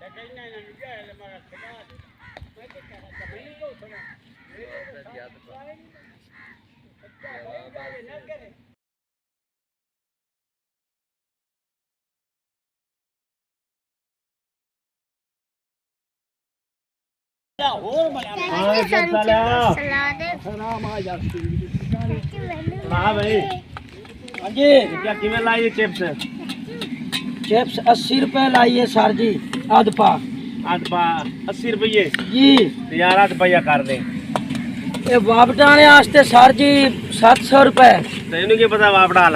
हाँ भाई, हाँ जी, क्या किमें लाई चिप्स? चिप्स 80 रुपए लाइए सर जी। आधपा 80 रुपये जी। तो यार 8 रुपया कर दे। ये वापटाने आस्ते सर जी 700 रुपए। तेन की पता वापड़ा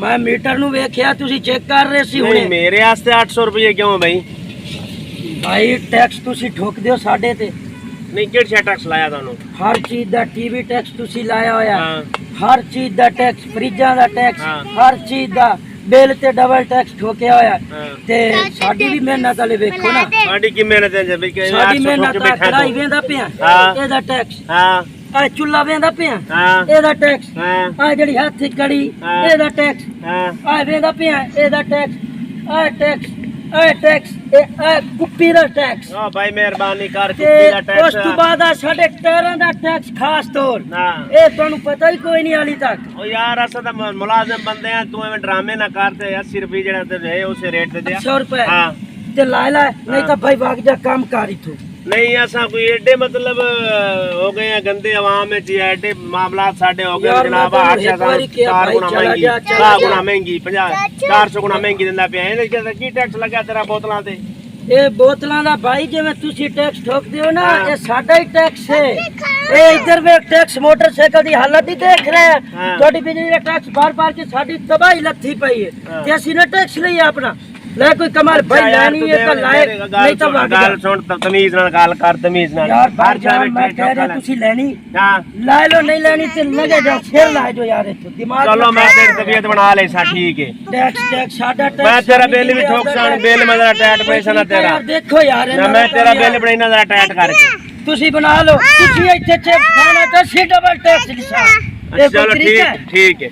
मैं मीटर नु वेख्या, तुसी चेक कर रहे सी हुणे। मेरे आस्ते 800 रुपये क्यों भाई? भाई टैक्स तुसी ठोक दियो साडे ते। नहीं किहड़ा टैक्स लाया तुहानू? हर चीज दा टीवी टैक्स तुसी लाया होया। हाँ। हर चीज दा टैक्स, फ्रिजां दा टैक्स, हाँ। हर चीज दा बिल ते डबल टैक्स ठोकिया होया। हाँ। ते साडी भी मेहनत वाले वेखो ना। साडी की मेहनत है भाई के साडी मेहनत आ कढ़ाई वेंदा पिया हाँ। एदा टैक्स। हां आ चुल्ला वेंदा पिया हाँ। एदा टैक्स। हां आ जेड़ी हाथी कड़ी हाँ। एदा टैक्स। हां आ वेंदा पिया एदा टैक्स। आ टैक्स ए कुप्पी दा टैक्स। ओ भाई मेहरबानी कर ते कुप्पी दा टैक्स। उस तो बाद आ साडे टायरां दा टैक्स खास तौर ना ए तुहानू पता ही कोई नहीं हाली तक। ओ यार अस तो मुलाजिम बंदे हैं, तू एवें ड्रामे ना करते। 80 रुपये जेड़ा ते है उसे रेट दे दे। 100 रुपए हां ते ला नहीं तो भाई भाग जा काम कर इथों। नहीं असा कोई एडे मतलब हो गए हैं गंदे अवाम में जी, एडे मामला साडे हो गए यार जनाब। मैं तो 8 एक बारी किया 4 भाई, गुना चला महंगी, जा, चला 4 जा। गुना महंगी, 50 400 गुना महंगी दिंदा पिया। इहदे की टैक्स लगा तेरा बोतलां ते? ये बोतलों का भाई जिवें तुसी टैक्स ठोक दियो ना, हाँ। ये साडा ही टैक्स है। ये इधर वे टैक्स मोटरसाइकिल की हालत ही देख रहे हैं। हाँ। थोड़ी बिजली का टैक्स बार बार के साडी तबाही लथी पई है। हाँ। ते असी ना टैक्स लईए अपना ले कोई कमाल भाई लानी है तो लाए नहीं तो भाग जा। गल सुन तमीज नाल गल कर, तमीज नाल यार बाहर जा, मैं कह रहा तुसी लेनी हां ला लो, नहीं लेनी ते लगे जा फिर ला जो यार इथों दिमाग। चलो मैं तेरी तबीयत बना ले सा, ठीक है। टैक्स साडा टैक्स मैं तेरा बिल भी ठोक सा, बिल में जरा टाइट पैसा ना तेरा। यार देखो यार ना मैं तेरा बिल बनाइना जरा टाइट करके। तुसी बना लो, तुसी इथे चेक खाना तो सी डबल टैक्स लिखा। चलो ठीक है।